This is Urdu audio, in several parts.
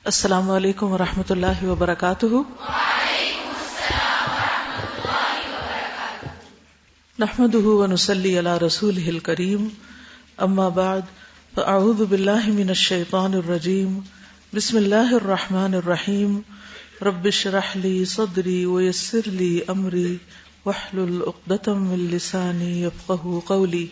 السلام علیکم ورحمۃ اللہ وبرکاتہ۔ نحمده ونصلی علی رسولہ الکریم، اما بعد فاعوذ باللہ من الشیطان الرجیم، بسم اللہ الرحمن الرحیم، رب اشرح لی صدری ویسر لی امری واحلل عقدۃ من لسانی یفقہوا قولی۔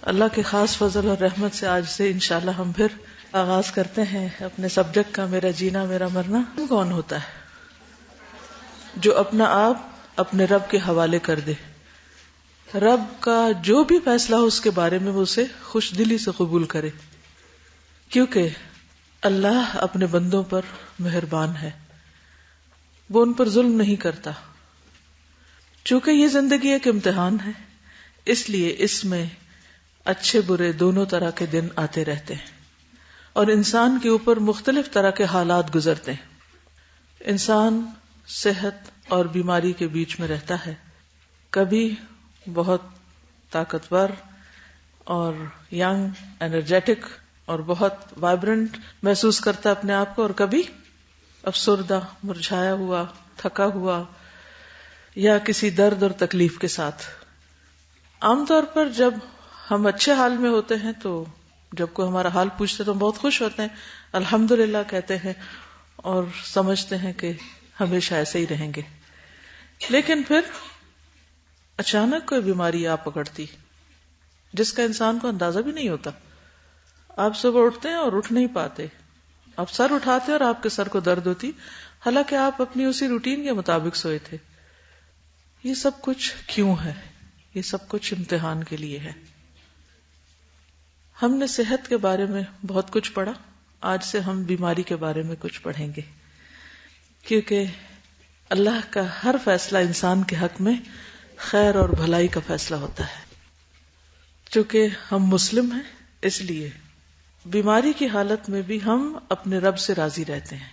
اللہ کے خاص فضل اور رحمت سے آج سے انشاءاللہ ہم پھر آغاز کرتے ہیں اپنے سبجیکٹ کا، میرا جینا میرا مرنا۔ کون ہوتا ہے جو اپنا آپ اپنے رب کے حوالے کر دے، رب کا جو بھی فیصلہ ہو اس کے بارے میں وہ اسے خوش دلی سے قبول کرے، کیونکہ اللہ اپنے بندوں پر مہربان ہے، وہ ان پر ظلم نہیں کرتا۔ چونکہ یہ زندگی ایک امتحان ہے، اس لیے اس میں اچھے برے دونوں طرح کے دن آتے رہتے ہیں اور انسان کے اوپر مختلف طرح کے حالات گزرتے ہیں۔ انسان صحت اور بیماری کے بیچ میں رہتا ہے، کبھی بہت طاقتور اور ینگ، انرجیٹک اور بہت وائبرنٹ محسوس کرتا ہے اپنے آپ کو، اور کبھی افسردہ، مرجھایا ہوا، تھکا ہوا یا کسی درد اور تکلیف کے ساتھ۔ عام طور پر جب ہم اچھے حال میں ہوتے ہیں تو جب کوئی ہمارا حال پوچھتے تو ہم بہت خوش ہوتے ہیں، الحمدللہ کہتے ہیں اور سمجھتے ہیں کہ ہمیشہ ایسے ہی رہیں گے۔ لیکن پھر اچانک کوئی بیماری آ پکڑتی جس کا انسان کو اندازہ بھی نہیں ہوتا۔ آپ صبح اٹھتے ہیں اور اٹھ نہیں پاتے، آپ سر اٹھاتے اور آپ کے سر کو درد ہوتی، حالانکہ آپ اپنی اسی روٹین کے مطابق سوئے تھے۔ یہ سب کچھ کیوں ہے؟ یہ سب کچھ امتحان کے لیے ہے۔ ہم نے صحت کے بارے میں بہت کچھ پڑھا، آج سے ہم بیماری کے بارے میں کچھ پڑھیں گے، کیونکہ اللہ کا ہر فیصلہ انسان کے حق میں خیر اور بھلائی کا فیصلہ ہوتا ہے۔ چونکہ ہم مسلم ہیں اس لیے بیماری کی حالت میں بھی ہم اپنے رب سے راضی رہتے ہیں،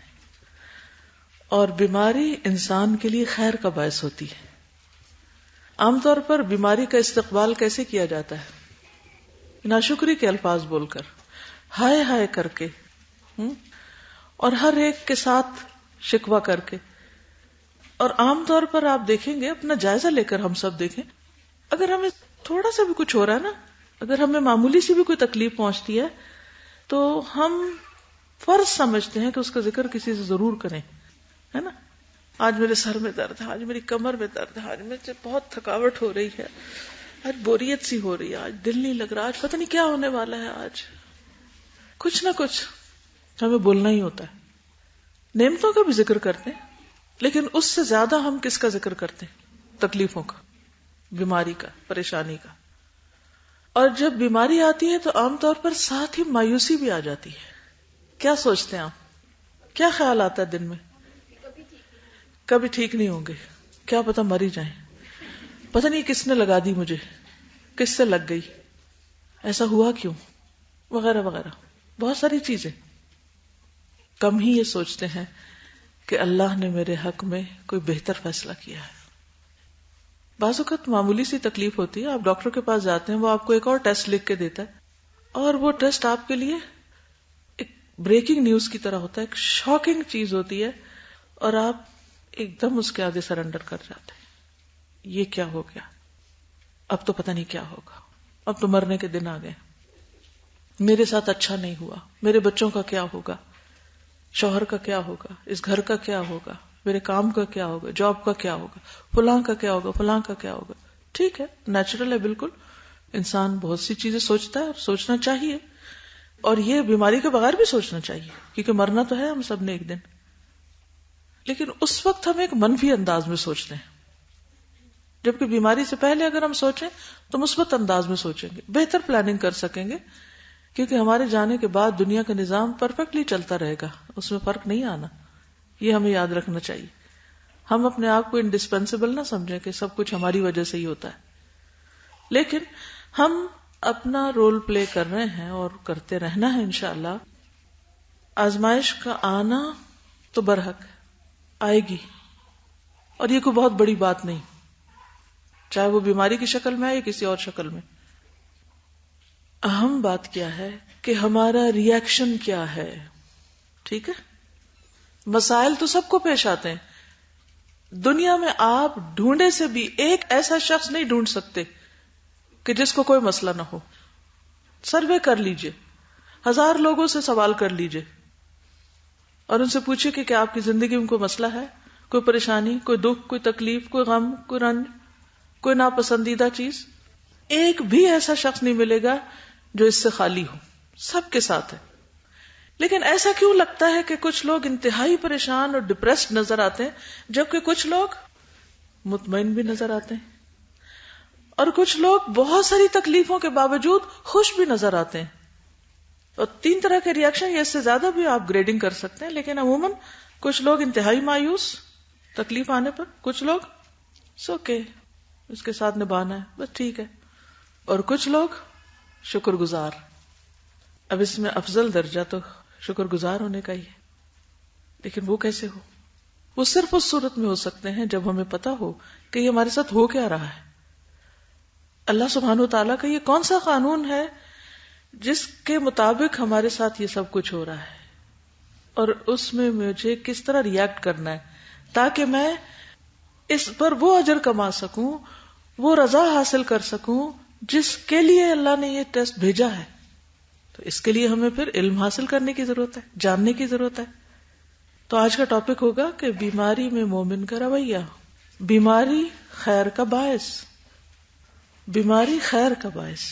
اور بیماری انسان کے لیے خیر کا باعث ہوتی ہے۔ عام طور پر بیماری کا استقبال کیسے کیا جاتا ہے؟ ناشکری کے الفاظ بول کر، ہائے ہائے کر کے، اور ہر ایک کے ساتھ شکوہ کر کے۔ اور عام طور پر آپ دیکھیں گے، اپنا جائزہ لے کر ہم سب دیکھیں، اگر ہمیں تھوڑا سا بھی کچھ ہو رہا ہے نا، اگر ہمیں معمولی سی بھی کوئی تکلیف پہنچتی ہے تو ہم فرض سمجھتے ہیں کہ اس کا ذکر کسی سے ضرور کریں، ہے نا؟ آج میرے سر میں درد ہے، آج میری کمر میں درد ہے، آج مجھے بہت تھکاوٹ ہو رہی ہے، آج بوریت سی ہو رہی ہے، آج دل نہیں لگ رہا، آج پتہ نہیں کیا ہونے والا ہے، آج کچھ نہ کچھ ہمیں بولنا ہی ہوتا ہے۔ نعمتوں کا بھی ذکر کرتے ہیں، لیکن اس سے زیادہ ہم کس کا ذکر کرتے ہیں؟ تکلیفوں کا، بیماری کا، پریشانی کا۔ اور جب بیماری آتی ہے تو عام طور پر ساتھ ہی مایوسی بھی آ جاتی ہے۔ کیا سوچتے ہیں آپ؟ کیا خیال آتا ہے دن میں؟ کبھی ٹھیک نہیں ہوں گے، کیا پتہ مر ہی جائیں، پتہ نہیں کس نے لگا دی مجھے، کس سے لگ گئی، ایسا ہوا کیوں، وغیرہ وغیرہ، بہت ساری چیزیں۔ کم ہی یہ سوچتے ہیں کہ اللہ نے میرے حق میں کوئی بہتر فیصلہ کیا ہے۔ بعض اوقات معمولی سی تکلیف ہوتی ہے، آپ ڈاکٹر کے پاس جاتے ہیں، وہ آپ کو ایک اور ٹیسٹ لکھ کے دیتا ہے، اور وہ ٹیسٹ آپ کے لیے ایک بریکنگ نیوز کی طرح ہوتا ہے، ایک شاکنگ چیز ہوتی ہے، اور آپ ایک دم اس کے آگے سرنڈر کر جاتے ہیں۔ یہ کیا ہو گیا؟ اب تو پتہ نہیں کیا ہوگا، اب تو مرنے کے دن آ گئے، میرے ساتھ اچھا نہیں ہوا، میرے بچوں کا کیا ہوگا، شوہر کا کیا ہوگا، اس گھر کا کیا ہوگا، میرے کام کا کیا ہوگا، جاب کا کیا ہوگا، فلاں کا کیا ہوگا، فلاں کا کیا ہوگا۔ ٹھیک ہے، نیچرل ہے، بالکل انسان بہت سی چیزیں سوچتا ہے اور سوچنا چاہیے، اور یہ بیماری کے بغیر بھی سوچنا چاہیے، کیونکہ مرنا تو ہے ہم سب نے ایک دن۔ لیکن اس وقت ہم ایک منفی انداز میں سوچتے ہیں، جبکہ بیماری سے پہلے اگر ہم سوچیں تو مثبت انداز میں سوچیں گے، بہتر پلاننگ کر سکیں گے، کیونکہ ہمارے جانے کے بعد دنیا کا نظام پرفیکٹلی چلتا رہے گا، اس میں فرق نہیں آنا، یہ ہمیں یاد رکھنا چاہیے۔ ہم اپنے آپ کو انڈسپینسیبل نہ سمجھیں کہ سب کچھ ہماری وجہ سے ہی ہوتا ہے، لیکن ہم اپنا رول پلے کر رہے ہیں اور کرتے رہنا ہے انشاءاللہ۔ آزمائش کا آنا تو برحق ہے، آئے گی، اور یہ کوئی بہت بڑی بات نہیں، چاہے وہ بیماری کی شکل میں ہے یا کسی اور شکل میں۔ اہم بات کیا ہے کہ ہمارا ریئیکشن کیا ہے، ٹھیک ہے؟ مسائل تو سب کو پیش آتے ہیں. دنیا میں آپ ڈھونڈے سے بھی ایک ایسا شخص نہیں ڈھونڈ سکتے کہ جس کو کوئی مسئلہ نہ ہو. سروے کر لیجئے, 1000 لوگوں سے سوال کر لیجئے اور ان سے پوچھئے کہ کیا آپ کی زندگی میں کوئی مسئلہ ہے, کوئی پریشانی, کوئی دکھ, کوئی تکلیف, کوئی غم, کوئی رنج, کوئی ناپسندیدہ چیز. ایک بھی ایسا شخص نہیں ملے گا جو اس سے خالی ہو, سب کے ساتھ ہے. لیکن ایسا کیوں لگتا ہے کہ کچھ لوگ انتہائی پریشان اور ڈپریسڈ نظر آتے ہیں جبکہ کچھ لوگ مطمئن بھی نظر آتے ہیں, اور کچھ لوگ بہت ساری تکلیفوں کے باوجود خوش بھی نظر آتے ہیں. اور 3 طرح کے ریئیکشن, یا اس سے زیادہ بھی آپ گریڈنگ کر سکتے ہیں, لیکن عموماً کچھ لوگ انتہائی مایوس تکلیف آنے پر, کچھ لوگ اوکے اس کے ساتھ نبھانا ہے بس ٹھیک ہے, اور کچھ لوگ شکر گزار. اب اس میں افضل درجہ تو شکر گزار ہونے کا ہی ہے, لیکن وہ کیسے ہو؟ وہ صرف اس صورت میں ہو سکتے ہیں جب ہمیں پتا ہو کہ یہ ہمارے ساتھ ہو کیا رہا ہے. اللہ سبحانہ و تعالیٰ کا یہ کون سا قانون ہے جس کے مطابق ہمارے ساتھ یہ سب کچھ ہو رہا ہے, اور اس میں مجھے کس طرح ریئیکٹ کرنا ہے تاکہ میں اس پر وہ اجر کما سکوں, وہ رضا حاصل کر سکوں جس کے لیے اللہ نے یہ ٹیسٹ بھیجا ہے. تو اس کے لیے ہمیں پھر علم حاصل کرنے کی ضرورت ہے, جاننے کی ضرورت ہے. تو آج کا ٹاپک ہوگا کہ بیماری میں مومن کا رویہ. بیماری خیر کا باعث, بیماری خیر کا باعث.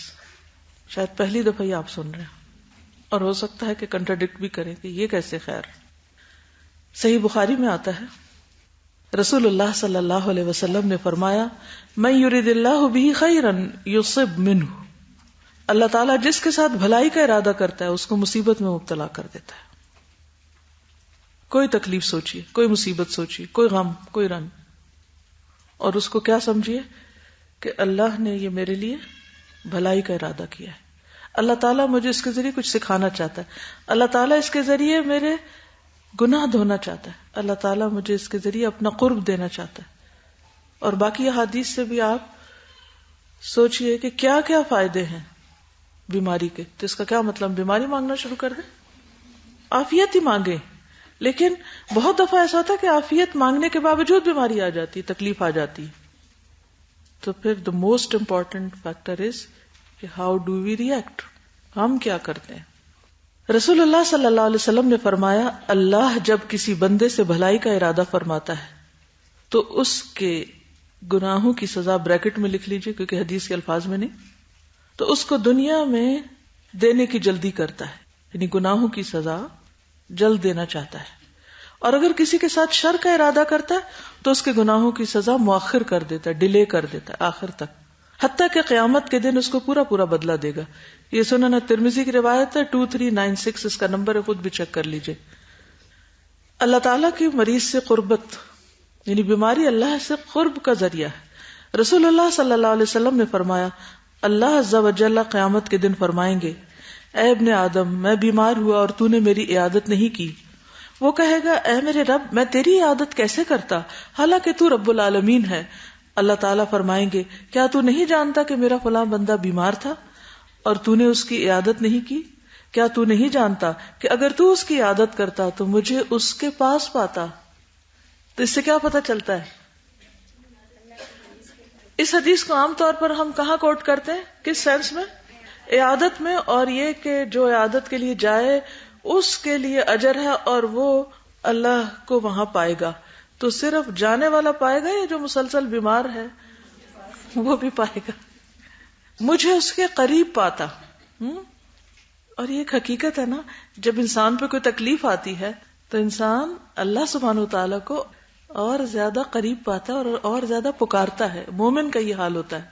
شاید پہلی دفعہ یہ آپ سن رہے ہیں اور ہو سکتا ہے کہ کنٹراڈکٹ بھی کریں کہ یہ کیسے خیر. صحیح بخاری میں آتا ہے رسول اللہ صلی اللہ علیہ وسلم نے فرمایا, من یرید اللہ بہ خیرا یصب منہ, اللہ تعالیٰ جس کے ساتھ بھلائی کا ارادہ کرتا ہے اس کو مصیبت میں مبتلا کر دیتا ہے. کوئی تکلیف سوچیے, کوئی مصیبت سوچیے, کوئی غم, کوئی رنج, اور اس کو کیا سمجھیے کہ اللہ نے یہ میرے لیے بھلائی کا ارادہ کیا ہے, اللہ تعالیٰ مجھے اس کے ذریعے کچھ سکھانا چاہتا ہے, اللہ تعالیٰ اس کے ذریعے میرے گناہ دھونا چاہتا ہے, اللہ تعالیٰ مجھے اس کے ذریعے اپنا قرب دینا چاہتا ہے. اور باقی احادیث سے بھی آپ سوچئے کہ کیا کیا فائدے ہیں بیماری کے. تو اس کا کیا مطلب, بیماری مانگنا شروع کر دیں, عافیت ہی مانگیں. لیکن بہت دفعہ ایسا ہوتا ہے کہ عافیت مانگنے کے باوجود بیماری آ جاتی, تکلیف آ جاتی. تو پھر the most important factor is کہ ہاؤ ڈو وی ریئیکٹ, ہم کیا کرتے ہیں. رسول اللہ صلی اللہ علیہ وسلم نے فرمایا, اللہ جب کسی بندے سے بھلائی کا ارادہ فرماتا ہے تو اس کے گناہوں کی سزا بریکٹ میں لکھ لیجئے کیونکہ حدیث کے الفاظ میں نہیں, تو اس کو دنیا میں دینے کی جلدی کرتا ہے, یعنی گناہوں کی سزا جلد دینا چاہتا ہے. اور اگر کسی کے ساتھ شر کا ارادہ کرتا ہے تو اس کے گناہوں کی سزا مؤخر کر دیتا ہے, ڈیلے کر دیتا ہے آخر تک, حتیٰ کہ قیامت کے دن اس کو پورا پورا بدلہ دے گا. یہ سنن ترمذی کی روایت ہے, 2396 اس کا نمبر ہے, خود بھی چیک کر لیجئے. اللہ تعالیٰ کی مریض سے قربت, یعنی بیماری اللہ سے قرب کا ذریعہ ہے. رسول اللہ صلی اللہ علیہ وسلم نے فرمایا, اللہ عز و جل قیامت کے دن فرمائیں گے, اے ابن آدم میں بیمار ہوا اور تو نے میری عیادت نہیں کی. وہ کہے گا, اے میرے رب میں تیری عیادت کیسے کرتا حالانکہ تو رب العالمین ہے. اللہ تعالیٰ فرمائیں گے, کیا تو نہیں جانتا کہ میرا فلاں بندہ بیمار تھا اور تو نے اس کی عیادت نہیں کی؟ کیا تو نہیں جانتا کہ اگر تو اس کی عیادت کرتا تو مجھے اس کے پاس پاتا؟ تو اس سے کیا پتہ چلتا ہے؟ اس حدیث کو عام طور پر ہم کہاں کوٹ کرتے ہیں, کس سینس میں؟ عیادت میں, اور یہ کہ جو عیادت کے لیے جائے اس کے لیے اجر ہے اور وہ اللہ کو وہاں پائے گا. تو صرف جانے والا پائے گا یا جو مسلسل بیمار ہے وہ بھی پائے گا؟ مجھے اس کے قریب پاتا. اور یہ ایک حقیقت ہے نا, جب انسان پہ کوئی تکلیف آتی ہے تو انسان اللہ سبحانہ و تعالیٰ کو اور زیادہ قریب پاتا ہے اور زیادہ پکارتا ہے. مومن کا یہ حال ہوتا ہے.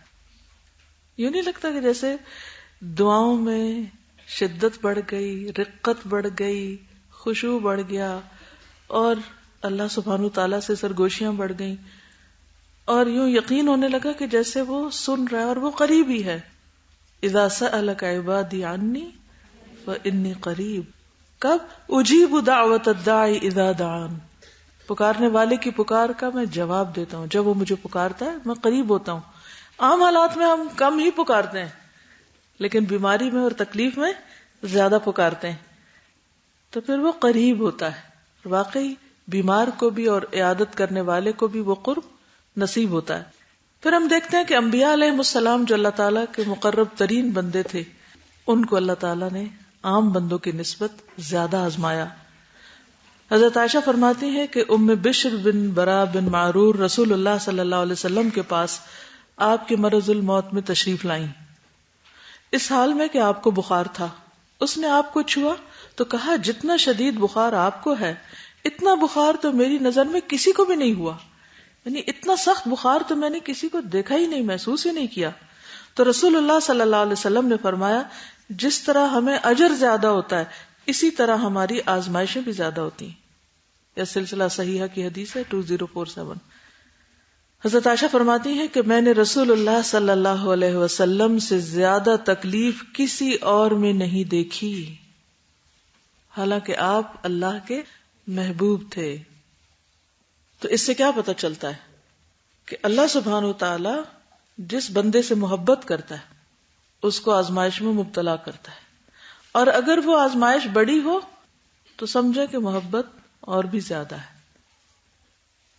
یوں نہیں لگتا کہ جیسے دعاؤں میں شدت بڑھ گئی, رقت بڑھ گئی, خشوع بڑھ گیا, اور اللہ سبحانہ تعالیٰ سے سرگوشیاں بڑھ گئیں, اور یوں یقین ہونے لگا کہ جیسے وہ سن رہا ہے اور وہ قریب ہی ہے. اذا سألک عبادی عنی فانی قریب, کب اجیب دعوت الداعی اذا دعان, پکارنے والے کی پکار کا میں جواب دیتا ہوں, جب وہ مجھے پکارتا ہے میں قریب ہوتا ہوں. عام حالات میں ہم کم ہی پکارتے ہیں, لیکن بیماری میں اور تکلیف میں زیادہ پکارتے ہیں, تو پھر وہ قریب ہوتا ہے. واقعی بیمار کو بھی اور عیادت کرنے والے کو بھی وہ قرب نصیب ہوتا ہے. پھر ہم دیکھتے ہیں کہ انبیاء علیہ السلام جو اللہ تعالیٰ کے مقرب ترین بندے تھے، ان کو اللہ تعالیٰ نے عام بندوں کی نسبت زیادہ آزمایا. حضرت عائشہ فرماتی ہے کہ ام بشر بن برا بن معرور رسول اللہ صلی اللہ علیہ وسلم کے پاس آپ کے مرض الموت میں تشریف لائیں، اس حال میں کہ آپ کو بخار تھا. اس نے آپ کو چھوا تو کہا جتنا شدید بخار آپ کو ہے اتنا بخار تو میری نظر میں کسی کو بھی نہیں ہوا، یعنی اتنا سخت بخار تو میں نے کسی کو دیکھا ہی نہیں، محسوس ہی نہیں کیا. تو رسول اللہ صلی اللہ علیہ وسلم نے فرمایا جس طرح ہمیں اجر زیادہ ہوتا ہے اسی طرح ہماری آزمائشیں بھی زیادہ ہوتی ہیں. یہ سلسلہ صحیحہ کی حدیث ہے 2047. حضرت عائشہ فرماتی ہیں کہ میں نے رسول اللہ صلی اللہ علیہ وسلم سے زیادہ تکلیف کسی اور میں نہیں دیکھی، حالانکہ آپ اللہ کے محبوب تھے. تو اس سے کیا پتہ چلتا ہے کہ اللہ سبحانہ و تعالی جس بندے سے محبت کرتا ہے اس کو آزمائش میں مبتلا کرتا ہے، اور اگر وہ آزمائش بڑی ہو تو سمجھے کہ محبت اور بھی زیادہ ہے.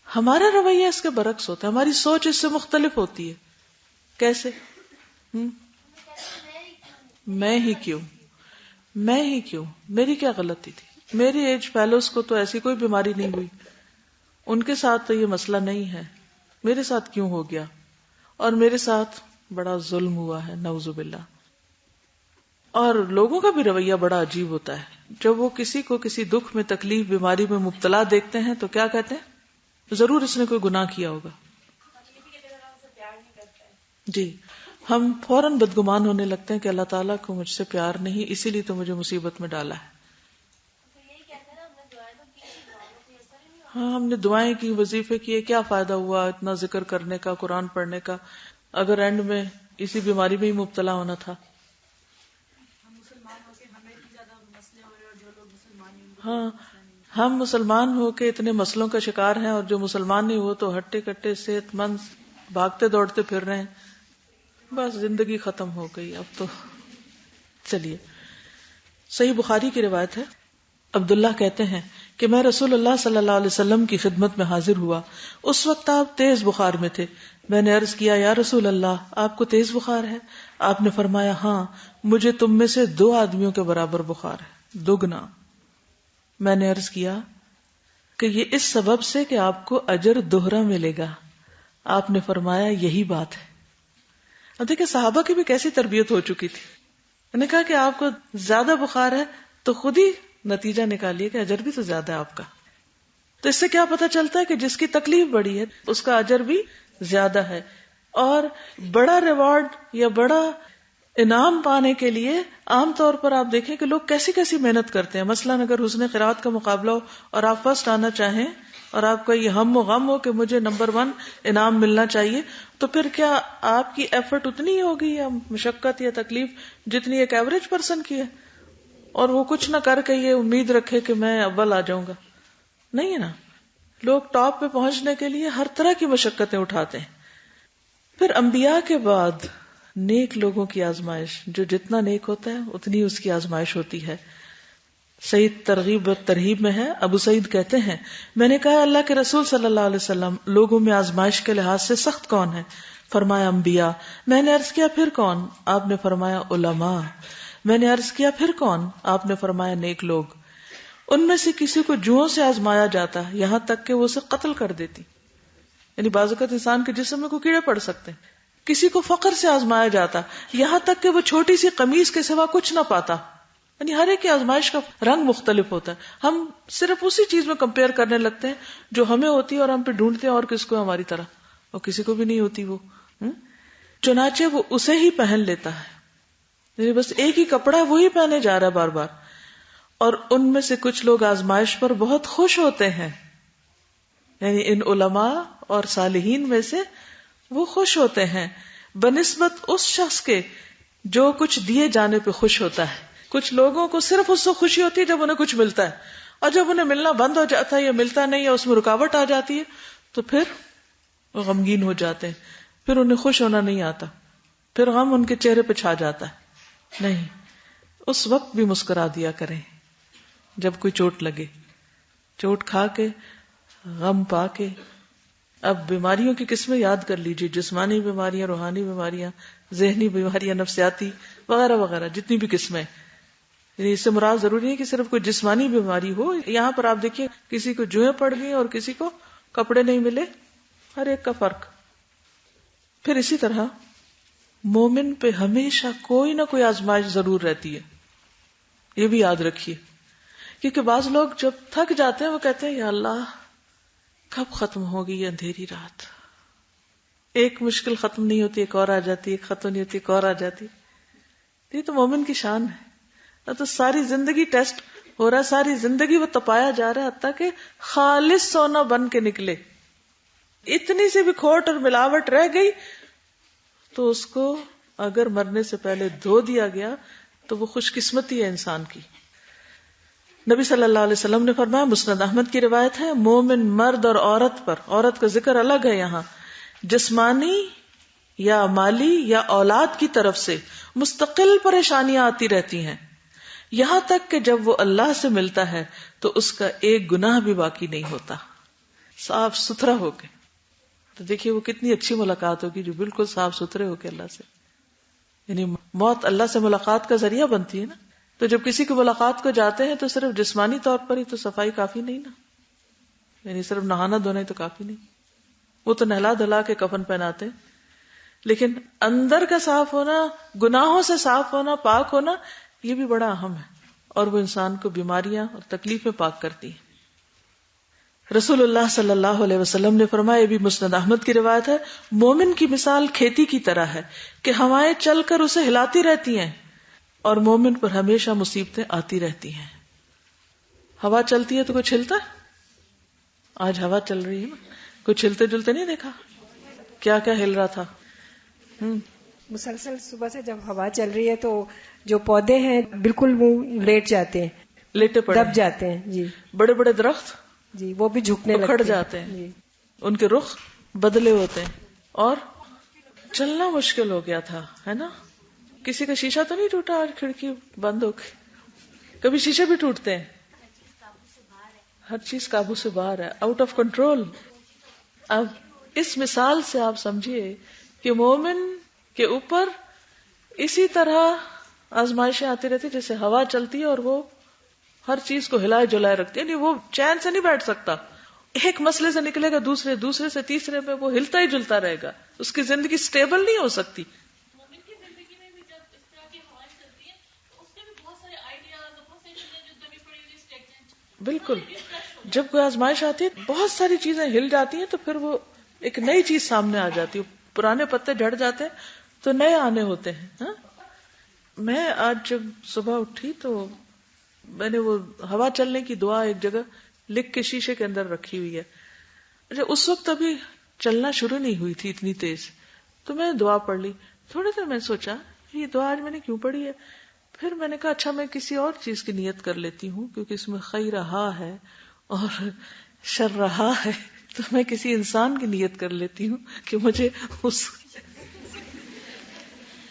ہمارا رویہ اس کے برعکس ہوتا ہے، ہماری سوچ اس سے مختلف ہوتی ہے. کیسے؟ میں ہی کیوں، میری کیا غلطی تھی؟ میری ایج فیلوز کو تو ایسی کوئی بیماری نہیں ہوئی، ان کے ساتھ تو یہ مسئلہ نہیں ہے، میرے ساتھ کیوں ہو گیا؟ اور میرے ساتھ بڑا ظلم ہوا ہے، نعوذ باللہ. اور لوگوں کا بھی رویہ بڑا عجیب ہوتا ہے، جب وہ کسی کو کسی دکھ میں، تکلیف، بیماری میں مبتلا دیکھتے ہیں تو کیا کہتے ہیں؟ ضرور اس نے کوئی گناہ کیا ہوگا. جی، ہم فوراً بدگمان ہونے لگتے ہیں کہ اللہ تعالیٰ کو مجھ سے پیار نہیں، اسی لیے تو مجھے مصیبت میں ڈالا ہے. ہاں، ہم نے دعائیں کی، وظیفے کیے، کیا فائدہ ہوا اتنا ذکر کرنے کا، قرآن پڑھنے کا، اگر اینڈ میں اسی بیماری میں ہی مبتلا ہونا تھا. ہاں، ہم مسلمان ہو کے اتنے مسئلوں کا شکار ہیں، اور جو مسلمان نہیں ہو تو ہٹے کٹے صحت مند بھاگتے دوڑتے پھر رہے ہیں. بس زندگی ختم ہو گئی اب تو. چلیے، صحیح بخاری کی روایت ہے، عبداللہ کہتے ہیں کہ میں رسول اللہ صلی اللہ علیہ وسلم کی خدمت میں حاضر ہوا. اس وقت آپ تیز بخار میں تھے. میں نے عرض کیا یا رسول اللہ، آپ کو تیز بخار ہے؟ آپ نے فرمایا ہاں، مجھے تم میں سے 2 آدمیوں کے برابر بخار ہے، 2 گنا. میں نے عرض کیا کہ یہ اس سبب سے کہ آپ کو اجر دوہرا ملے گا. آپ نے فرمایا یہی بات ہے. اب دیکھیں صحابہ کی بھی کیسی تربیت ہو چکی تھی. انہوں نے کہا کہ آپ کو زیادہ بخار ہے تو خود ہی نتیجہ نکالیے کہ اجر بھی تو زیادہ ہے آپ کا. تو اس سے کیا پتہ چلتا ہے کہ جس کی تکلیف بڑی ہے اس کا اجر بھی زیادہ ہے. اور بڑا ریوارڈ یا بڑا انعام پانے کے لیے عام طور پر آپ دیکھیں کہ لوگ کیسی کیسی محنت کرتے ہیں. مثلاً اگر حسن قرات کا مقابلہ ہو اور آپ فرسٹ آنا چاہیں اور آپ کا یہ ہم و غم ہو کہ مجھے نمبر 1 انعام ملنا چاہیے، تو پھر کیا آپ کی ایفرٹ اتنی ہی ہوگی یا مشقت یا تکلیف جتنی ایک ایوریج پرسن کی ہے؟ اور وہ کچھ نہ کر کے یہ امید رکھے کہ میں اول آ جاؤں گا، نہیں ہے نا. لوگ ٹاپ پہ پہنچنے کے لیے ہر طرح کی مشقتیں اٹھاتے ہیں. پھر انبیاء کے بعد نیک لوگوں کی آزمائش، جو جتنا نیک ہوتا ہے اتنی اس کی آزمائش ہوتی ہے. سعید ترغیب و ترہیب میں ہے، ابو سعید کہتے ہیں میں نے کہا اللہ کے رسول صلی اللہ علیہ وسلم، لوگوں میں آزمائش کے لحاظ سے سخت کون ہے؟ فرمایا انبیاء. میں نے عرض کیا پھر کون؟ آپ نے فرمایا علماء. میں نے عرض کیا پھر کون؟ آپ نے فرمایا نیک لوگ. ان میں سے کسی کو جوؤں سے آزمایا جاتا ہے یہاں تک کہ وہ اسے قتل کر دیتی، یعنی بعض اوقات انسان کے جسم میں کوئی کیڑے پڑ سکتے ہیں. کسی کو فقر سے آزمایا جاتا یہاں تک کہ وہ چھوٹی سی قمیص کے سوا کچھ نہ پاتا. یعنی ہر ایک کی آزمائش کا رنگ مختلف ہوتا ہے. ہم صرف اسی چیز میں کمپیئر کرنے لگتے ہیں جو ہمیں ہوتی ہے اور ہم پہ ڈھونڈتے ہیں اور کس کو ہماری طرح، اور کسی کو بھی نہیں ہوتی وہ. چنانچہ وہ اسے ہی پہن لیتا ہے، یعنی بس ایک ہی کپڑا وہی پہنے جا رہا ہے بار بار. اور ان میں سے کچھ لوگ آزمائش پر بہت خوش ہوتے ہیں، یعنی ان علماء اور صالحین میں سے وہ خوش ہوتے ہیں بنسبت اس شخص کے جو کچھ دیے جانے پہ خوش ہوتا ہے. کچھ لوگوں کو صرف اس سے خوشی ہوتی ہے جب انہیں کچھ ملتا ہے، اور جب انہیں ملنا بند ہو جاتا ہے یا ملتا نہیں ہے، اس میں رکاوٹ آ جاتی ہے، تو پھر وہ غمگین ہو جاتے ہیں، پھر انہیں خوش ہونا نہیں آتا، پھر غم ان کے چہرے پہ چھا جاتا ہے. نہیں، اس وقت بھی مسکرا دیا کریں جب کوئی چوٹ لگے. چوٹ کھا کے غم پا کے اب بیماریوں کی قسمیں یاد کر لیجیے، جسمانی بیماریاں، روحانی بیماریاں، ذہنی بیماریاں، نفسیاتی وغیرہ وغیرہ، جتنی بھی قسمیں. یعنی اس سے مراد ضروری ہے کہ صرف کوئی جسمانی بیماری ہو. یہاں پر آپ دیکھیے کسی کو جوئیں پڑ گئی اور کسی کو کپڑے نہیں ملے، ہر ایک کا فرق. پھر اسی طرح مومن پہ ہمیشہ کوئی نہ کوئی آزمائش ضرور رہتی ہے، یہ بھی یاد رکھیے. کیونکہ بعض لوگ جب تھک جاتے ہیں وہ کہتے ہیں یا اللہ کب ختم ہوگی یہ اندھیری رات. ایک مشکل ختم نہیں ہوتی ایک اور آ جاتی، ایک ختم نہیں ہوتی ایک اور آ جاتی. یہ تو مومن کی شان ہے. تو ساری زندگی ٹیسٹ ہو رہا ہے، ساری زندگی وہ تپایا جا رہا ہے حتیٰ کہ خالص سونا بن کے نکلے. اتنی سی بھی کھوٹ اور ملاوٹ رہ گئی تو اس کو اگر مرنے سے پہلے دھو دیا گیا تو وہ خوش قسمتی ہے انسان کی. نبی صلی اللہ علیہ وسلم نے فرمایا، مسند احمد کی روایت ہے، مومن مرد اور عورت پر، عورت کا ذکر الگ ہے یہاں، جسمانی یا مالی یا اولاد کی طرف سے مستقل پریشانیاں آتی رہتی ہیں، یہاں تک کہ جب وہ اللہ سے ملتا ہے تو اس کا ایک گناہ بھی باقی نہیں ہوتا، صاف ستھرا ہو کے. تو دیکھیے وہ کتنی اچھی ملاقات ہوگی جو بالکل صاف ستھرے ہو کے اللہ سے. یعنی موت اللہ سے ملاقات کا ذریعہ بنتی ہے نا. تو جب کسی کی ملاقات کو جاتے ہیں تو صرف جسمانی طور پر ہی تو صفائی کافی نہیں نا، یعنی صرف نہانا دھونا ہی تو کافی نہیں. وہ تو نہلا دھلا کے کفن پہناتے ہیں، لیکن اندر کا صاف ہونا، گناہوں سے صاف ہونا، پاک ہونا، یہ بھی بڑا اہم ہے اور وہ انسان کو بیماریاں اور تکلیفیں پاک کرتی ہیں. رسول اللہ صلی اللہ علیہ وسلم نے فرمایا، یہ بھی مسند احمد کی روایت ہے، مومن کی مثال کھیتی کی طرح ہے کہ ہوائیں چل کر اسے ہلاتی رہتی ہیں اور مومن پر ہمیشہ مصیبتیں آتی رہتی ہیں. ہوا چلتی ہے تو کوئی چھلتا ہے؟ آج ہوا چل رہی ہے نا، کوئی چھلتے جلتے نہیں دیکھا؟ کیا کیا ہل رہا تھا؟ مسلسل صبح سے جب ہوا چل رہی ہے تو جو پودے ہیں بالکل وہ لیٹ جاتے ہیں، لیٹے پڑے دب جاتے ہیں. جی بڑے بڑے درخت جی وہ بھی جھکنے لگتے اکھڑ جاتے ہیں، جی. ان کے رخ بدلے ہوتے ہیں اور چلنا مشکل ہو گیا تھا، ہے نا. کسی کا شیشہ تو نہیں ٹوٹا اور کھڑکی بند ہو گئی؟ کبھی شیشے بھی ٹوٹتے ہیں. ہر چیز قابو سے باہر ہے، آؤٹ آف کنٹرول. اب اس مثال سے آپ سمجھیے کہ مومن کے اوپر اسی طرح آزمائشیں آتی رہتی جیسے ہوا چلتی ہے اور وہ ہر چیز کو ہلائے جلائے رکھتی ہے. یعنی وہ چین سے نہیں بیٹھ سکتا، ایک مسئلے سے نکلے گا دوسرے، دوسرے سے تیسرے میں وہ ہلتا ہی جلتا رہے گا. اس کی زندگی سٹیبل نہیں ہو سکتی. مومن کی زندگی میں بھی جب اس طرح کی ہوائیں چلتی ہیں تو اس میں بھی بہت سارے آئیڈیاز اور بہت ساری چیزیں جو دبی پڑی ہوئی اسٹیگننٹ. بالکل، جب کوئی آزمائش آتی ہے بہت ساری چیزیں ہل جاتی ہیں تو پھر وہ ایک نئی چیز سامنے آ جاتی ہے. پرانے پتے جھڑ جاتے ہیں تو نئے آنے ہوتے ہیں. میں آج جب صبح اٹھی تو میں نے وہ ہوا چلنے کی دعا ایک جگہ لکھ کے شیشے کے اندر رکھی ہوئی ہے. اس وقت ابھی چلنا شروع نہیں ہوئی تھی اتنی تیز، تو میں دعا پڑھ لی. تھوڑی دیر میں سوچا یہ دعا آج میں نے کیوں پڑھی ہے. پھر میں نے کہا اچھا میں کسی اور چیز کی نیت کر لیتی ہوں کیونکہ اس میں خیر رہا ہے اور شر رہا ہے، تو میں کسی انسان کی نیت کر لیتی ہوں کہ مجھے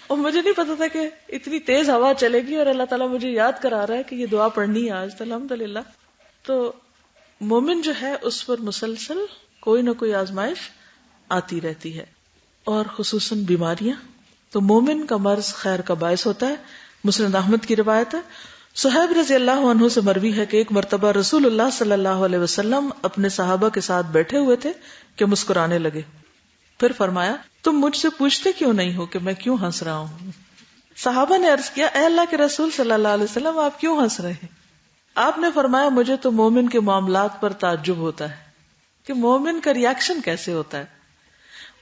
اور مجھے نہیں پتا تھا کہ اتنی تیز ہوا چلے گی اور اللہ تعالیٰ مجھے یاد کرا رہا ہے کہ یہ دعا پڑھنی ہے آج. الحمدللہ. تو مومن جو ہے اس پر مسلسل کوئی نہ کوئی آزمائش آتی رہتی ہے، اور خصوصاً بیماریاں. تو مومن کا مرض خیر کا باعث ہوتا ہے. مسند احمد کی روایت ہے، صہیب رضی اللہ عنہ سے مروی ہے کہ ایک مرتبہ رسول اللہ صلی اللہ علیہ وسلم اپنے صحابہ کے ساتھ بیٹھے ہوئے تھے کہ مسکرانے لگے. پھر فرمایا، تم مجھ سے پوچھتے کیوں نہیں ہو کہ میں کیوں ہنس رہا ہوں؟ صحابہ نے عرض کیا، اے اللہ کے رسول صلی اللہ علیہ وسلم آپ کیوں ہنس رہے ہیں؟ آپ نے فرمایا، مجھے تو مومن کے معاملات پر تعجب ہوتا ہے کہ مومن کا ری ایکشن کیسے ہوتا ہے.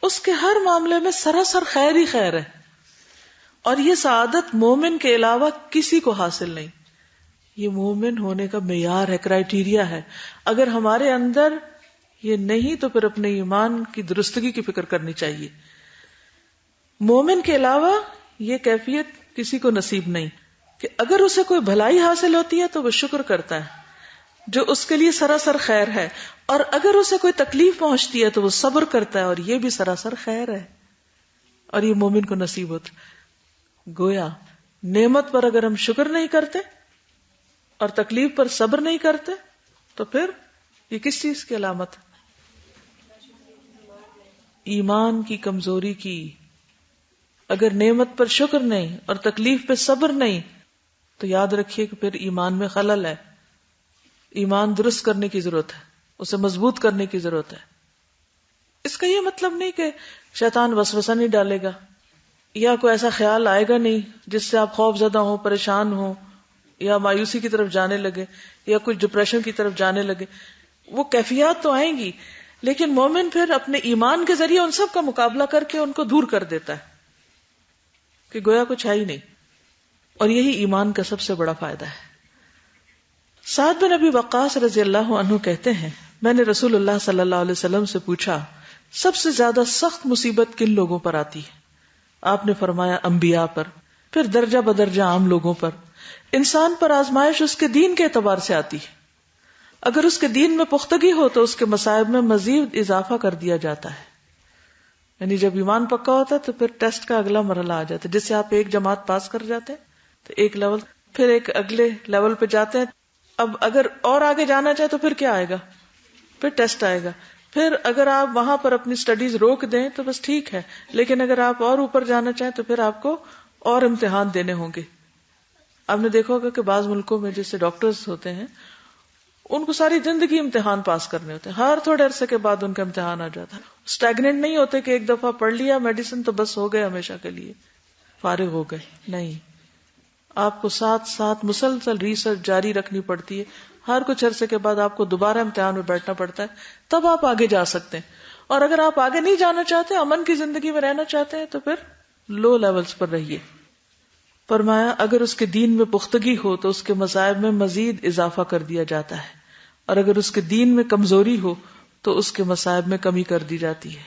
اس کے ہر معاملے میں سراسر خیر ہی خیر ہے، اور یہ سعادت مومن کے علاوہ کسی کو حاصل نہیں. یہ مومن ہونے کا معیار ہے، کرائیٹیریا ہے. اگر ہمارے اندر یہ نہیں تو پھر اپنے ایمان کی درستگی کی فکر کرنی چاہیے. مومن کے علاوہ یہ کیفیت کسی کو نصیب نہیں کہ اگر اسے کوئی بھلائی حاصل ہوتی ہے تو وہ شکر کرتا ہے جو اس کے لیے سراسر خیر ہے، اور اگر اسے کوئی تکلیف پہنچتی ہے تو وہ صبر کرتا ہے اور یہ بھی سراسر خیر ہے، اور یہ مومن کو نصیب ہوتا. گویا نعمت پر اگر ہم شکر نہیں کرتے اور تکلیف پر صبر نہیں کرتے تو پھر یہ کس چیز کی علامت؟ ایمان کی کمزوری کی. اگر نعمت پر شکر نہیں اور تکلیف پہ صبر نہیں تو یاد رکھیے کہ پھر ایمان میں خلل ہے. ایمان درست کرنے کی ضرورت ہے، اسے مضبوط کرنے کی ضرورت ہے. اس کا یہ مطلب نہیں کہ شیطان وسوسہ نہیں ڈالے گا یا کوئی ایسا خیال آئے گا نہیں جس سے آپ خوف زدہ ہوں، پریشان ہوں یا مایوسی کی طرف جانے لگے یا کچھ ڈپریشن کی طرف جانے لگے. وہ کیفیات تو آئیں گی، لیکن مومن پھر اپنے ایمان کے ذریعے ان سب کا مقابلہ کر کے ان کو دور کر دیتا ہے کہ گویا کچھ ہے ہی نہیں. اور یہی ایمان کا سب سے بڑا فائدہ ہے. سعد بن ابی وقاص رضی اللہ عنہ کہتے ہیں میں نے رسول اللہ صلی اللہ علیہ وسلم سے پوچھا سب سے زیادہ سخت مصیبت کن لوگوں پر آتی ہے؟ آپ نے فرمایا انبیاء پر، پھر درجہ بدرجہ عام لوگوں پر. انسان پر آزمائش اس کے دین کے اعتبار سے آتی ہے. اگر اس کے دین میں پختگی ہو تو اس کے مصائب میں مزید اضافہ کر دیا جاتا ہے. یعنی جب ایمان پکا ہوتا ہے تو پھر ٹیسٹ کا اگلا مرحلہ آ جاتا ہے. جس سے آپ ایک جماعت پاس کر جاتے ہیں تو ایک لیول، پھر ایک اگلے لیول پہ جاتے ہیں. اب اگر اور آگے جانا چاہے تو پھر کیا آئے گا؟ پھر ٹیسٹ آئے گا. پھر اگر آپ وہاں پر اپنی سٹڈیز روک دیں تو بس ٹھیک ہے، لیکن اگر آپ اور اوپر جانا چاہیں تو پھر آپ کو اور امتحان دینے ہوں گے. آپ نے دیکھا ہوگا کہ بعض ملکوں میں جیسے ڈاکٹرز ہوتے ہیں ان کو ساری زندگی امتحان پاس کرنے ہوتے ہیں. ہر تھوڑے عرصے کے بعد ان کا امتحان آ جاتا ہے. اسٹیگننٹ نہیں ہوتے کہ ایک دفعہ پڑھ لیا میڈیسن تو بس ہو گئے ہمیشہ کے لیے فارغ ہو گئے. نہیں، آپ کو ساتھ ساتھ مسلسل ریسرچ جاری رکھنی پڑتی ہے. ہر کچھ عرصے کے بعد آپ کو دوبارہ امتحان میں بیٹھنا پڑتا ہے، تب آپ آگے جا سکتے ہیں. اور اگر آپ آگے نہیں جانا چاہتے، امن کی زندگی میں رہنا چاہتے ہیں تو پھر لو لیولز پر رہیے. فرمایا اگر اس کے دین میں پختگی ہو تو اس کے مصائب میں مزید اضافہ کر دیا جاتا ہے، اور اگر اس کے دین میں کمزوری ہو تو اس کے مصائب میں کمی کر دی جاتی ہے.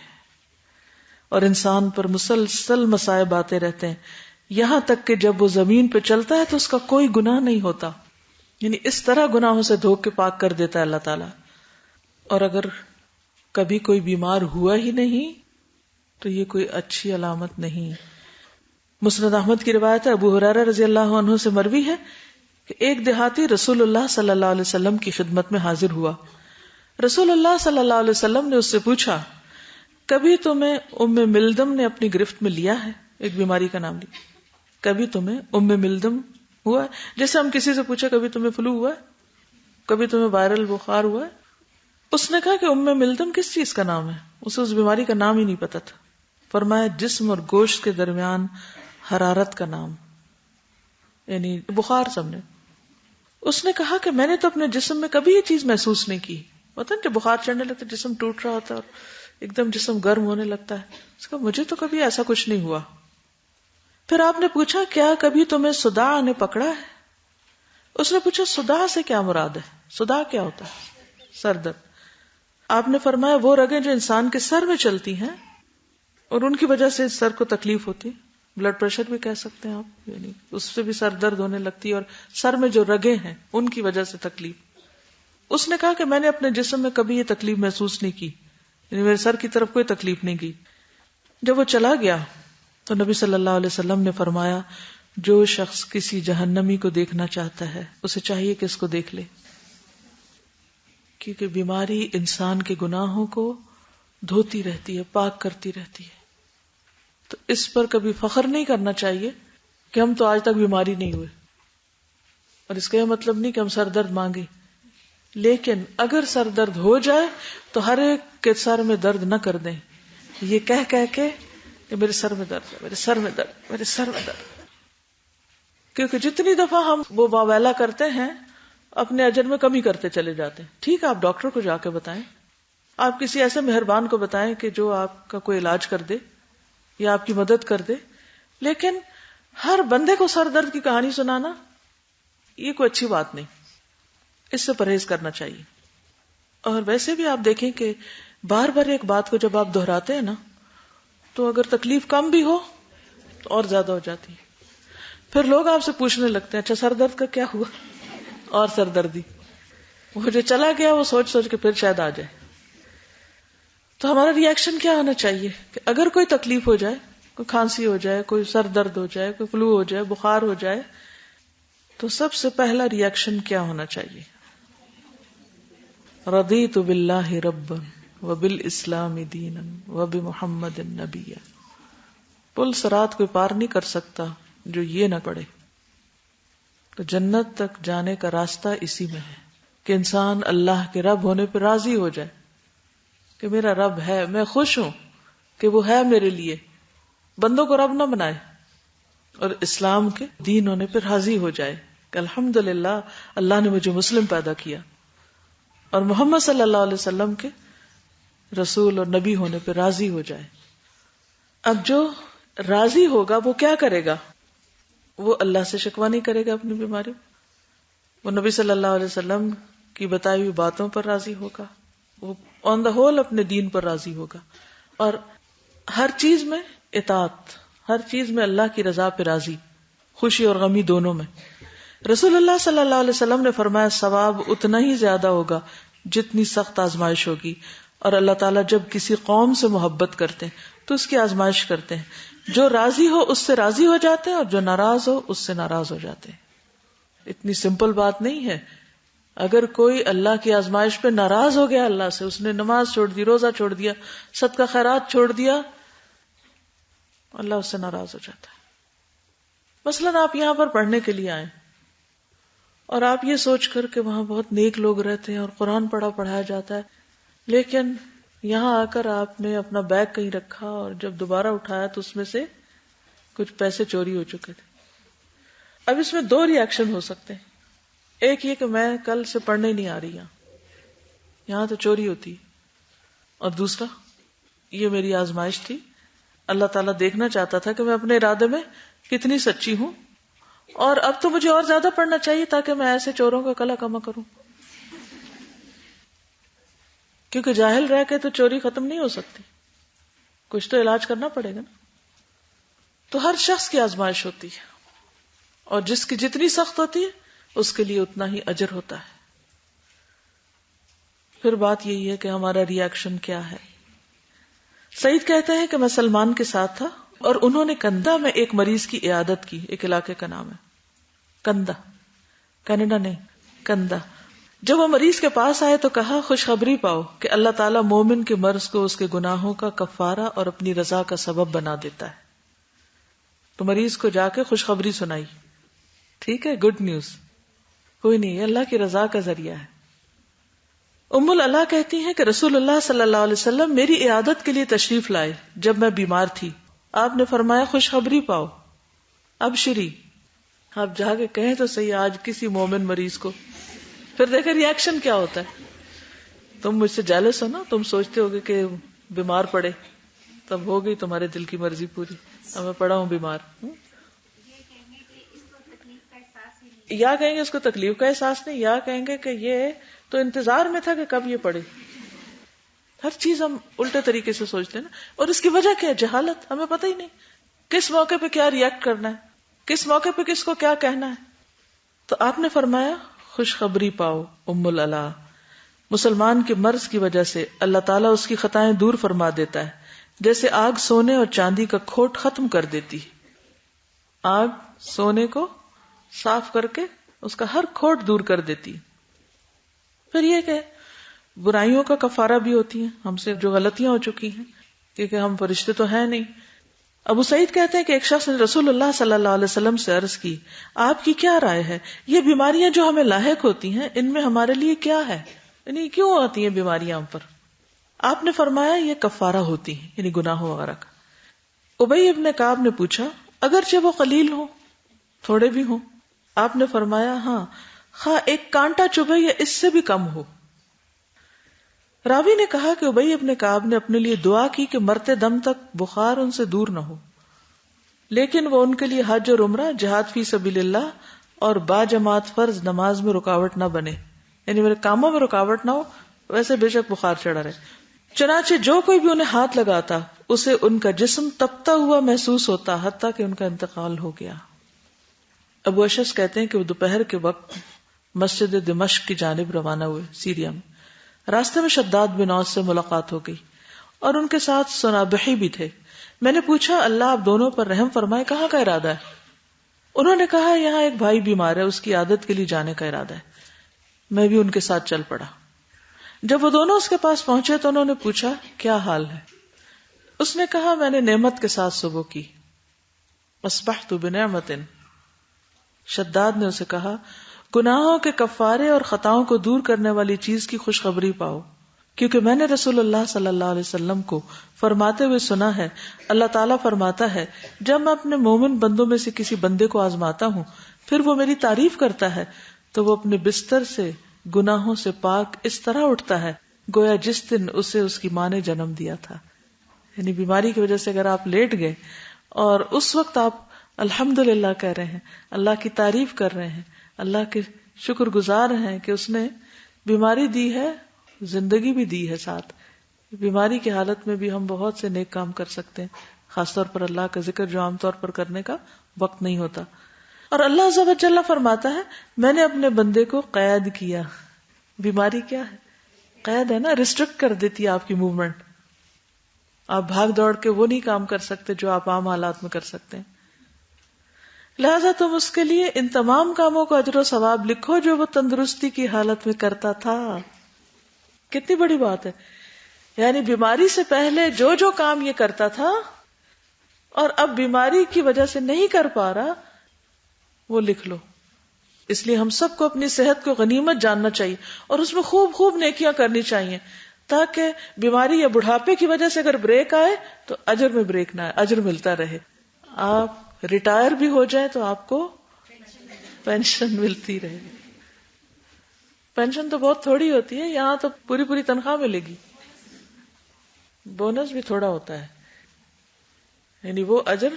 اور انسان پر مسلسل مصائب آتے رہتے ہیں یہاں تک کہ جب وہ زمین پہ چلتا ہے تو اس کا کوئی گناہ نہیں ہوتا. یعنی اس طرح گناہوں سے دھو کے پاک کر دیتا ہے اللہ تعالیٰ. اور اگر کبھی کوئی بیمار ہوا ہی نہیں تو یہ کوئی اچھی علامت نہیں. مسند احمد کی روایت ہے، ابو ہریرہ رضی اللہ عنہ سے مروی ہے کہ ایک دیہاتی رسول اللہ صلی اللہ علیہ وسلم کی خدمت میں حاضر ہوا. رسول اللہ صلی اللہ علیہ وسلم نے اس سے پوچھا کبھی تمہیں ام ملدم نے اپنی گرفت میں لیا ہے؟ ایک بیماری کا نام لیا. کبھی تمہیں ام ملدم ہوا ہے؟ جیسے ہم کسی سے پوچھے کبھی تمہیں فلو ہوا ہے، کبھی تمہیں وائرل بخار ہوا ہے. اس نے کہا کہ ام ملدم کس چیز کا نام ہے؟ اسے اس بیماری کا نام ہی نہیں پتا تھا. فرمایا جسم اور گوشت کے درمیان حرارت کا نام، یعنی بخار سمجھے. اس نے کہا کہ میں نے تو اپنے جسم میں کبھی یہ چیز محسوس نہیں کی. پتہ نہیں جب بخار چڑھنے لگتا جسم ٹوٹ رہا ہوتا ہے اور ایک دم جسم گرم ہونے لگتا ہے. اس کا مجھے تو کبھی ایسا کچھ نہیں ہوا. پھر آپ نے پوچھا کیا کبھی تمہیں صداع نے پکڑا ہے؟ اس نے پوچھا صداع سے کیا مراد ہے؟ صداع کیا ہوتا ہے؟ سر درد. آپ نے فرمایا وہ رگیں جو انسان کے سر میں چلتی ہیں اور ان کی وجہ سے سر کو تکلیف ہوتی ہے. بلڈ پریشر بھی کہہ سکتے ہیں آپ، یعنی اس سے بھی سر درد ہونے لگتی ہے اور سر میں جو رگیں ہیں ان کی وجہ سے تکلیف. اس نے کہا کہ میں نے اپنے جسم میں کبھی یہ تکلیف محسوس نہیں کی، یعنی میرے سر کی طرف کوئی تکلیف نہیں کی. جب وہ چلا گیا تو نبی صلی اللہ علیہ وسلم نے فرمایا جو شخص کسی جہنمی کو دیکھنا چاہتا ہے اسے چاہیے کہ اس کو دیکھ لے، کیونکہ بیماری انسان کے گناہوں کو دھوتی رہتی ہے، پاک کرتی رہتی ہے. تو اس پر کبھی فخر نہیں کرنا چاہیے کہ ہم تو آج تک بیماری نہیں ہوئے. اور اس کا یہ مطلب نہیں کہ ہم سر درد مانگے، لیکن اگر سر درد ہو جائے تو ہر ایک کے سر میں درد نہ کر دیں یہ کہہ کے کہ میرے سر میں درد ہے، میرے سر میں درد، میرے سر میں درد. کیونکہ جتنی دفعہ ہم وہ واویلا کرتے ہیں اپنے اجر میں کمی کرتے چلے جاتے ہیں. ٹھیک ہے آپ ڈاکٹر کو جا کے بتائیں، آپ کسی ایسے مہربان کو بتائیں کہ جو آپ کا کوئی علاج کر دے یا آپ کی مدد کر دے، لیکن ہر بندے کو سر درد کی کہانی سنانا یہ کوئی اچھی بات نہیں. اس سے پرہیز کرنا چاہیے. اور ویسے بھی آپ دیکھیں کہ بار بار ایک بات کو جب آپ دہراتے ہیں نا تو اگر تکلیف کم بھی ہو تو اور زیادہ ہو جاتی ہے. پھر لوگ آپ سے پوچھنے لگتے ہیں اچھا سر درد کا کیا ہوا، اور سر دردی. وہ جو چلا گیا وہ سوچ سوچ کے پھر شاید آ جائے. تو ہمارا ری ایکشن کیا ہونا چاہیے کہ اگر کوئی تکلیف ہو جائے، کوئی کھانسی ہو جائے، کوئی سر درد ہو جائے، کوئی فلو ہو جائے، بخار ہو جائے، تو سب سے پہلا ری ایکشن کیا ہونا چاہیے؟ رضیت باللہ ربا وبالاسلام دینا وبمحمد نبیا. پل صراط کوئی پار نہیں کر سکتا جو یہ نہ پڑھے. تو جنت تک جانے کا راستہ اسی میں ہے کہ انسان اللہ کے رب ہونے پہ راضی ہو جائے کہ میرا رب ہے، میں خوش ہوں کہ وہ ہے میرے لیے. بندوں کو رب نہ بنائے، اور اسلام کے دین ہونے پہ راضی ہو جائے کہ الحمدللہ اللہ نے مجھے مسلم پیدا کیا، اور محمد صلی اللہ علیہ وسلم کے رسول اور نبی ہونے پہ راضی ہو جائے. اب جو راضی ہوگا وہ کیا کرے گا؟ وہ اللہ سے شکوہ نہیں کرے گا اپنی بیماری، وہ نبی صلی اللہ علیہ وسلم کی بتائی ہوئی باتوں پر راضی ہوگا، وہ آن دا ہول اپنے دین پر راضی ہوگا، اور ہر چیز میں اطاعت، ہر چیز میں اللہ کی رضا پہ راضی، خوشی اور غمی دونوں میں. رسول اللہ صلی اللہ علیہ وسلم نے فرمایا ثواب اتنا ہی زیادہ ہوگا جتنی سخت آزمائش ہوگی. اور اللہ تعالیٰ جب کسی قوم سے محبت کرتے ہیں تو اس کی آزمائش کرتے ہیں. جو راضی ہو اس سے راضی ہو جاتے ہیں، اور جو ناراض ہو اس سے ناراض ہو جاتے ہیں. اتنی سمپل بات نہیں ہے. اگر کوئی اللہ کی آزمائش پہ ناراض ہو گیا اللہ سے، اس نے نماز چھوڑ دی، روزہ چھوڑ دیا، صدقہ خیرات چھوڑ دیا، اللہ اس سے ناراض ہو جاتا ہے. مثلاً آپ یہاں پر پڑھنے کے لیے آئے اور آپ یہ سوچ کر کہ وہاں بہت نیک لوگ رہتے ہیں اور قرآن پڑھایا جاتا ہے، لیکن یہاں آ کر آپ نے اپنا بیگ کہیں رکھا اور جب دوبارہ اٹھایا تو اس میں سے کچھ پیسے چوری ہو چکے تھے. اب اس میں دو ریئیکشن ہو سکتے ہیں. ایک یہ کہ میں کل سے پڑھنے نہیں آ رہی یہاں تو چوری ہوتی، اور دوسرا یہ میری آزمائش تھی، اللہ تعالیٰ دیکھنا چاہتا تھا کہ میں اپنے ارادے میں کتنی سچی ہوں، اور اب تو مجھے اور زیادہ پڑھنا چاہیے تاکہ میں ایسے چوروں کا کلا کما کروں. کیونکہ جاہل رہ کے تو چوری ختم نہیں ہو سکتی، کچھ تو علاج کرنا پڑے گا نا. تو ہر شخص کی آزمائش ہوتی ہے، اور جس کی جتنی سخت ہوتی ہے اس کے لیے اتنا ہی اجر ہوتا ہے. پھر بات یہی ہے کہ ہمارا ری ایکشن کیا ہے. سعید کہتے ہیں کہ میں سلمان کے ساتھ تھا اور انہوں نے کندا میں ایک مریض کی عیادت کی. ایک علاقے کا نام ہے کندا، کینیڈا نہیں، کندا. جب وہ مریض کے پاس آئے تو کہا خوشخبری پاؤ کہ اللہ تعالیٰ مومن کے مرض کو اس کے گناہوں کا کفارہ اور اپنی رضا کا سبب بنا دیتا ہے. تو مریض کو جا کے خوشخبری سنائی. ٹھیک ہے، گڈ نیوز. کوئی نہیں، اللہ کی رضا کا ذریعہ ہے. ام العلا کہتی ہیں کہ رسول اللہ صلی اللہ علیہ وسلم میری عیادت کے لیے تشریف لائے جب میں بیمار تھی. آپ نے فرمایا خوشخبری پاؤ، ابشری. آپ جا کے کہیں تو صحیح آج کسی مومن مریض کو. پھر دیکھیں ری ایکشن کیا ہوتا ہے. تم مجھ سے جیلس ہو نا، تم سوچتے ہوگے کہ بیمار پڑے، تب ہو گئی تمہارے دل کی مرضی پوری. اب میں پڑا ہوں بیمار. یا کہیں گے اس کو تکلیف کا احساس نہیں، یا کہیں گے کہ یہ تو انتظار میں تھا کہ کب یہ پڑے. ہر چیز ہم الٹے طریقے سے سوچتے ہیں نا. اور اس کی وجہ کیا ہے؟ جہالت. ہمیں پتہ ہی نہیں کس موقع پہ کیا ریئیکٹ کرنا ہے، کس موقع پہ کس کو کیا کہنا ہے. تو آپ نے فرمایا خوشخبری پاؤ ام العلا، مسلمان کے مرض کی وجہ سے اللہ تعالیٰ اس کی خطائیں دور فرما دیتا ہے، جیسے آگ سونے اور چاندی کا کھوٹ ختم کر دیتی. آگ سونے کو صاف کر کے اس کا ہر کھوٹ دور کر دیتی. پھر یہ کہ برائیوں کا کفارہ بھی ہوتی ہیں، ہم سے جو غلطیاں ہو چکی ہیں، کیونکہ ہم فرشتے تو ہیں نہیں. ابو سعید کہتے ہیں کہ ایک شخص نے رسول اللہ صلی اللہ علیہ وسلم سے عرض کی آپ کی کیا رائے ہے، یہ بیماریاں جو ہمیں لاحق ہوتی ہیں ان میں ہمارے لیے کیا ہے، یعنی کیوں آتی ہیں بیماریاں ہم پر؟ آپ نے فرمایا یہ کفارہ ہوتی ہیں، یعنی گناہوں وغیرہ کا. ابی ابن کعب نے پوچھا اگرچہ وہ قلیل ہوں، تھوڑے بھی ہوں؟ آپ نے فرمایا ہاں، خواہ ایک کانٹا چبھے یا اس سے بھی کم ہو. راوی نے کہا کہ ابی ابن کعب نے اپنے لیے دعا کی کہ مرتے دم تک بخار ان سے دور نہ ہو، لیکن وہ ان کے لیے حج اور عمرہ، جہاد فی سبیل اللہ اور با جماعت فرض نماز میں رکاوٹ نہ بنے، یعنی میرے کاموں میں رکاوٹ نہ ہو، ویسے بے شک بخار چڑھا رہے. چنانچہ جو کوئی بھی انہیں ہاتھ لگاتا اسے ان کا جسم تپتا ہوا محسوس ہوتا حتیٰ کہ ان کا انتقال ہو گیا. ابو اشعث کہتے ہیں کہ وہ دوپہر کے وقت مسجد دمشق کی جانب روانہ ہوئے، سیریا میں. راستے میں شداد بن اوس سے ملاقات ہو گئی اور ان کے ساتھ سنابحی بھی تھے. میں نے پوچھا اللہ آپ دونوں پر رحم فرمائے، کہاں کا ارادہ ہے؟ انہوں نے کہا یہاں ایک بھائی بیمار ہے، اس کی عادت کے لیے جانے کا ارادہ ہے. میں بھی ان کے ساتھ چل پڑا. جب وہ دونوں اس کے پاس پہنچے تو انہوں نے پوچھا کیا حال ہے؟ اس نے کہا میں نے نعمت کے ساتھ صبح کی، اصبحت بنعمت۔ شداد نے اسے کہا گناہوں کے کفارے اور خطاؤں کو دور کرنے والی چیز کی خوشخبری پاؤ، کیونکہ میں نے رسول اللہ صلی اللہ علیہ وسلم کو فرماتے ہوئے سنا ہے، اللہ تعالیٰ فرماتا ہے جب میں اپنے مومن بندوں میں سے کسی بندے کو آزماتا ہوں پھر وہ میری تعریف کرتا ہے تو وہ اپنے بستر سے گناہوں سے پاک اس طرح اٹھتا ہے گویا جس دن اسے اس کی ماں نے جنم دیا تھا۔ یعنی بیماری کی وجہ سے اگر آپ لیٹ گئے اور اس وقت آپ الحمدللہ کہہ رہے ہیں، اللہ کی تعریف کر رہے ہیں، اللہ کے شکر گزار ہیں کہ اس نے بیماری دی ہے، زندگی بھی دی ہے ساتھ، بیماری کی حالت میں بھی ہم بہت سے نیک کام کر سکتے ہیں، خاص طور پر اللہ کا ذکر جو عام طور پر کرنے کا وقت نہیں ہوتا۔ اور اللہ عز و جل فرماتا ہے میں نے اپنے بندے کو قید کیا۔ بیماری کیا ہے؟ قید ہے نا، ریسٹرکٹ کر دیتی ہے آپ کی موومنٹ، آپ بھاگ دوڑ کے وہ نہیں کام کر سکتے جو آپ عام حالات میں کر سکتے ہیں، لہذا تم اس کے لیے ان تمام کاموں کو اجر و ثواب لکھو جو وہ تندرستی کی حالت میں کرتا تھا۔ کتنی بڑی بات ہے، یعنی بیماری سے پہلے جو جو کام یہ کرتا تھا اور اب بیماری کی وجہ سے نہیں کر پا رہا وہ لکھ لو۔ اس لیے ہم سب کو اپنی صحت کو غنیمت جاننا چاہیے اور اس میں خوب خوب نیکیاں کرنی چاہیے تاکہ بیماری یا بڑھاپے کی وجہ سے اگر بریک آئے تو اجر میں بریک نہ آئے، اجر ملتا رہے۔ آپ ریٹائر بھی ہو جائیں تو آپ کو پینشن ملتی رہے۔ پینشن تو بہت تھوڑی ہوتی ہے، یہاں تو پوری پوری تنخواہ ملے گی، بونس بھی تھوڑا ہوتا ہے، یعنی وہ اجر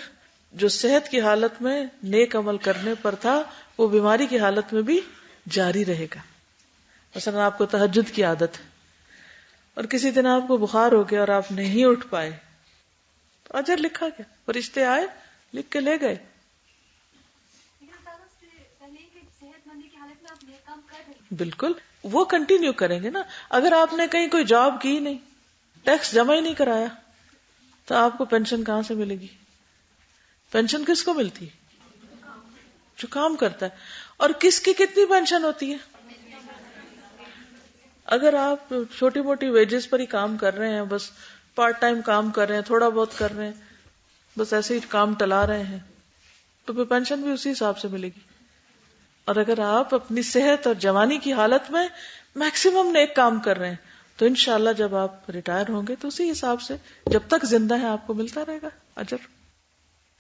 جو صحت کی حالت میں نیک عمل کرنے پر تھا وہ بیماری کی حالت میں بھی جاری رہے گا۔ مثلا آپ کو تہجد کی عادت ہے اور کسی دن آپ کو بخار ہو گیا اور آپ نہیں اٹھ پائے تو اجر لکھا گیا، فرشتے آئے لکھ کے لے گئے۔ بالکل وہ کنٹینیو کریں گے نا۔ اگر آپ نے کہیں کوئی جاب کی نہیں، ٹیکس جمع ہی نہیں کرایا تو آپ کو پینشن کہاں سے ملے گی؟ پینشن کس کو ملتی ہے؟ جو کام کرتا ہے۔ اور کس کی کتنی پینشن ہوتی ہے؟ اگر آپ چھوٹی موٹی ویجز پر ہی کام کر رہے ہیں، بس پارٹ ٹائم کام کر رہے ہیں، تھوڑا بہت کر رہے ہیں، بس ایسے ہی کام ٹلا رہے ہیں تو پھر پینشن بھی اسی حساب سے ملے گی۔ اور اگر آپ اپنی صحت اور جوانی کی حالت میں میکسیمم نیک کام کر رہے ہیں تو انشاءاللہ جب آپ ریٹائر ہوں گے تو اسی حساب سے جب تک زندہ ہے آپ کو ملتا رہے گا اجر۔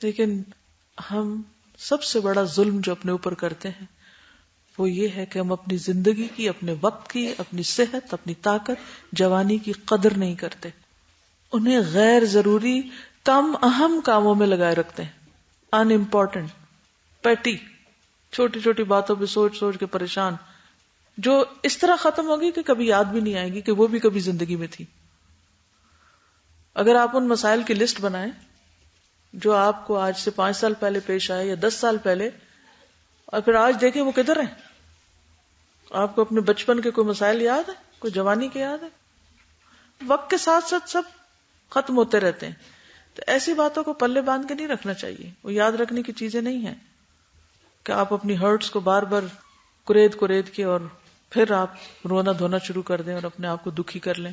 لیکن ہم سب سے بڑا ظلم جو اپنے اوپر کرتے ہیں وہ یہ ہے کہ ہم اپنی زندگی کی، اپنے وقت کی، اپنی صحت، اپنی طاقت، جوانی کی قدر نہیں کرتے، انہیں غیر ضروری کم اہم کاموں میں لگائے رکھتے ہیں، ان امپورٹنٹ، پیٹی، چھوٹی چھوٹی باتوں پہ سوچ سوچ کے پریشان، جو اس طرح ختم ہوگی کہ کبھی یاد بھی نہیں آئے گی کہ وہ بھی کبھی زندگی میں تھی۔ اگر آپ ان مسائل کی لسٹ بنائیں جو آپ کو آج سے 5 سال پہلے پیش آئے یا 10 سال پہلے، اور پھر آج دیکھیں وہ کدھر ہیں، آپ کو اپنے بچپن کے کوئی مسائل یاد ہے، کوئی جوانی کے یاد ہے؟ وقت کے ساتھ ساتھ سب ختم ہوتے رہتے ہیں، تو ایسی باتوں کو پلے باندھ کے نہیں رکھنا چاہیے، وہ یاد رکھنے کی چیزیں نہیں ہیں کہ آپ اپنی ہرٹس کو بار بار کرید کے اور پھر آپ رونا دھونا شروع کر دیں اور اپنے آپ کو دکھی کر لیں۔